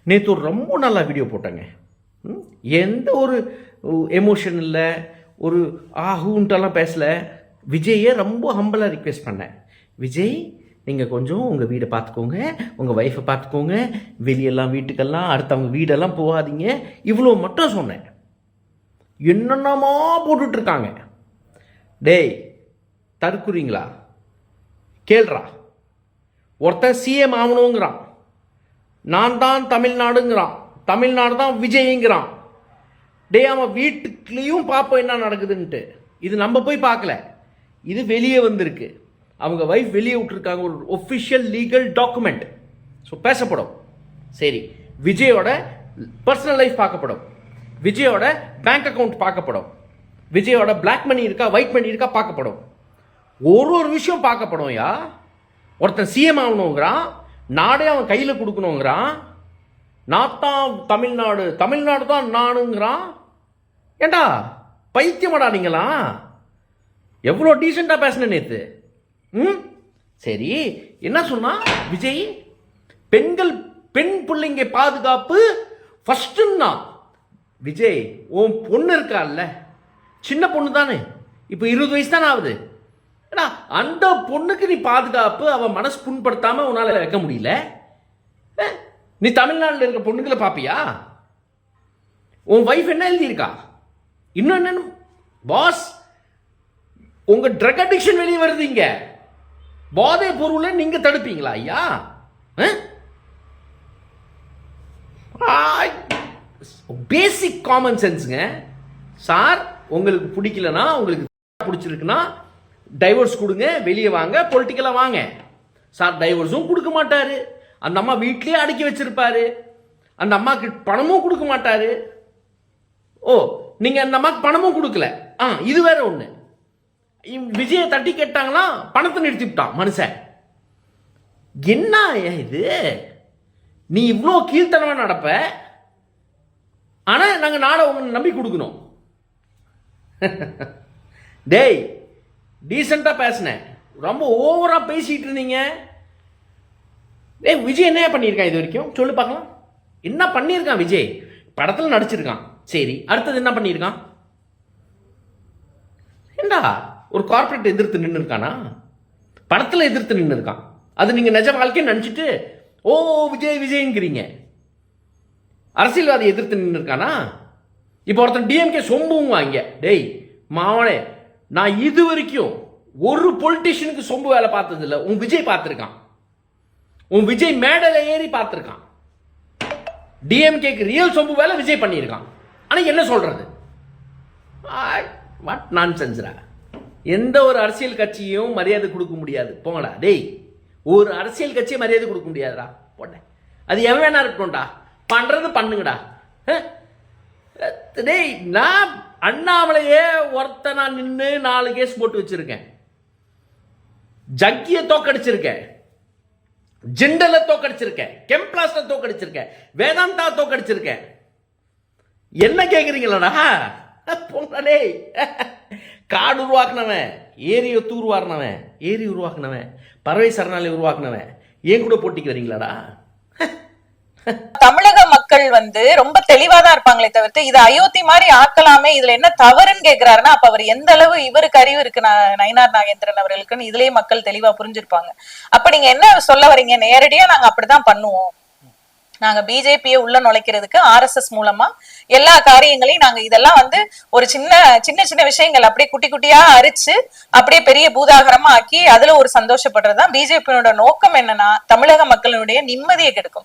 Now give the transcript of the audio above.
நேற்று ஒரு ரொம்ப நல்லா வீடியோ போட்டேங்க. எந்த ஒரு எமோஷன் இல்லை, ஒரு ஆஹூன்ட்டெல்லாம் பேசலை. விஜயை ரொம்ப ஹம்பலாக ரிக்வெஸ்ட் பண்ணேன். விஜய், நீங்கள் கொஞ்சம் உங்கள் வீடை பார்த்துக்கோங்க, உங்கள் ஒய்ஃபை பார்த்துக்கோங்க, வெளியெல்லாம் வீட்டுக்கெல்லாம் அடுத்தவங்க வீடெல்லாம் போகாதீங்க, இவ்வளோ மட்டும் சொன்னேன். என்னென்னமா போட்டுட்ருக்காங்க. டேய் தற்குறீங்களா? கேள்றா. ஒருத்தன் சிஎம் ஆகணுங்கிறான், நான் தான் தமிழ்நாடுங்கிறான், தமிழ்நாடு தான் விஜய்ங்கிறான். டே அவன் வீட்டுக்குள்ளேயும் பார்ப்போம் என்ன நடக்குதுன்ட்டு. இது நம்ம போய் பார்க்கல, இது வெளியே வந்திருக்கு. அவங்க வைஃப் வெளியே விட்டுருக்காங்க, ஒரு ஒஃபிஷியல் லீகல் டாக்குமெண்ட். ஸோ பேசப்படும். சரி, விஜயோட பர்சனல் லைஃப் பார்க்கப்படும், விஜயோட பேங்க் அக்கௌண்ட் பார்க்கப்படும், விஜயோட பிளாக் மணி இருக்கா ஒயிட் மணி இருக்கா பார்க்கப்படும். ஒரு விஷயம் பார்க்கப்படும். யா ஒருத்தன் சிஎம் ஆகணுங்கிறான், நாடே அவன் கையில் கொடுக்கணுங்கிறான், நான் தான் தமிழ்நாடு, தமிழ்நாடு தான் நானுங்கிறான். ஏண்டா பைத்தியமாடா நீங்களா? எவ்வளோ டீசெண்டாக பேசின நேற்று. சரி, என்ன சொன்னா விஜய்? பெண் பிள்ளைங்க பாதுகாப்பு ஃபர்ஸ்ட்னா. விஜய், உன் பொண்ணு இருக்கால்ல, சின்ன பொண்ணு தானே, இப்போ 20 வயசு தானே ஆகுது. ஏன்னா அந்த பொண்ணுக்கு நீ பாதுகாப்பு, அவன் மனசு புண்படுத்தாம உன்னால வைக்க முடியல. நீ தமிழ்நாட்டில் இருக்க பொண்ணுங்களை பாப்பியா? உன் வைஃப் என்ன எழுதியிருக்கா? இன்னும் என்ன பாஸ், உங்க ட்ரக் அடிக்ஷன் வெளியே வருதுங்க. போதை பொருளை நீங்க தடுப்பீங்களா ஐயா? பேசிக் காமன் சென்ஸுங்க சார். உங்களுக்கு பிடிக்கலனா, உங்களுக்கு பிடிச்சிருக்குன்னா டைவர்ஸ் கொடுங்க, வெளியே வாங்க, பொலிட்டிக்கலாக வாங்க. சார் டைவர்ஸும் கொடுக்க மாட்டாரு, அந்த அம்மா வீட்லேயே அடக்கி வச்சிருப்பாரு, அந்த அம்மாவுக்கு பணமும் கொடுக்க மாட்டாரு. ஓ, நீங்கள் அந்த அம்மாவுக்கு பணமும் கொடுக்கல. இது வேற ஒன்று. விஜயை தட்டி கேட்டாங்களா, பணத்தை நிறுத்திவிட்டான் மனுஷன். என்ன இது? நீ இவ்வளோ கீழ்த்தனமாக நடப்ப, ஆனால் நாங்கள் நாடை உங்களை நம்பி கொடுக்கணும். டேய், டீசெண்டாக பேசினேன், ரொம்ப ஓவராக பேசிட்டு இருந்தீங்க. விஜய் என்ன பண்ணியிருக்கான் இது வரைக்கும்? சொல்லு பார்க்கலாம். என்ன பண்ணியிருக்கான் விஜய்? படத்தில் நடிச்சிருக்கான், சரி. அடுத்தது என்ன பண்ணியிருக்கான்? ஏண்டா ஒரு கார்பரேட் எதிர்த்து நின்று இருக்கானா? படத்தில் எதிர்த்து நின்று இருக்கான். அது நீங்கள் நிஜ வாழ்க்கைன்னு நினச்சிட்டு ஓ விஜய் விஜய்ங்கிறீங்க. அரசியல்வாதி எதிர்த்து நின்று இருக்கானா? இப்போ ஒருத்தன் டிஎம்கே சொம்புங்க வாங்க. டேய் மாவனே, நான் இது வரைக்கும் ஒரு பொலிட்டிஷியனுக்கு சொம்பு வேலை பார்த்தது இல்லை. உன் விஜய் பார்த்துருக்கான், உன் விஜய் மேடல ஏறி பார்த்துருக்கான். டிஎம்கேக்கு ரியல் சொம்பு வேலை விஜய் பண்ணியிருக்கான். ஆனால் என்ன சொல்றது? வாட் நான்சென்ஸ்ரா. எந்த ஒரு அரசியல் கட்சியும் மரியாதை கொடுக்க முடியாது. போங்கடா டேய், ஒரு அரசியல் கட்சியை மரியாதை கொடுக்க முடியாதுடா. போட்டேன், அது எவன் வேணா இருக்கணும்டா, பண்றது பண்ணுங்கடா. டேய், நான் அண்ணாமலையே ஒருத்த நான் நின்று 4 கேஸ் போட்டு வச்சிருக்கேன், ஜக்கிய தோக்கடிச்சிருக்கேன், ஜிண்டலை தோக்கடிச்சிருக்கேன், கெம்ப்ளாஸ்ட தோக்கடிச்சிருக்கேன், வேதாந்தா தோக்கடிச்சிருக்கேன். என்ன கேட்குறீங்களா? போங்களே, காடு உருவாக்குனவன், ஏரியை தூர்வாரினவன், ஏரி உருவாக்குனவன், பறவை சரணாலயம் உருவாக்குனவன், ஏன் கூட போட்டிக்கு வரீங்களாடா? தமிழக மக்கள் ரொம்ப தெளிவாதான் இருப்பாங்களே தவிர்த்து இதை அயோத்தி மாதிரி ஆக்கலாமே, இதுல என்ன தவறுன்னு கேக்குறாருன்னா, அப்ப அவர் எந்த அளவு இவருக்கு அறிவு இருக்கு நயினார் நாகேந்திரன் அவர்களுக்குன்னு இதுலயே மக்கள் தெளிவா புரிஞ்சிருப்பாங்க. அப்ப நீங்க என்ன சொல்ல வரீங்க? நேரடியா நாங்க அப்படிதான் பண்ணுவோம், நாங்க பிஜேபியை உள்ள நுழைக்கிறதுக்கு ஆர்எஸ்எஸ் மூலமா எல்லா காரியங்களையும் நாங்க இதெல்லாம் ஒரு சின்ன சின்ன விஷயங்கள் அப்படியே குட்டி குட்டியா அரிச்சு அப்படியே பெரிய பூதாகரமா ஆக்கி அதுல ஒரு சந்தோஷப்படுறதுதான் பிஜேபியோட நோக்கம். என்னன்னா தமிழக மக்களுடைய நிம்மதியை கெடுக்கும்.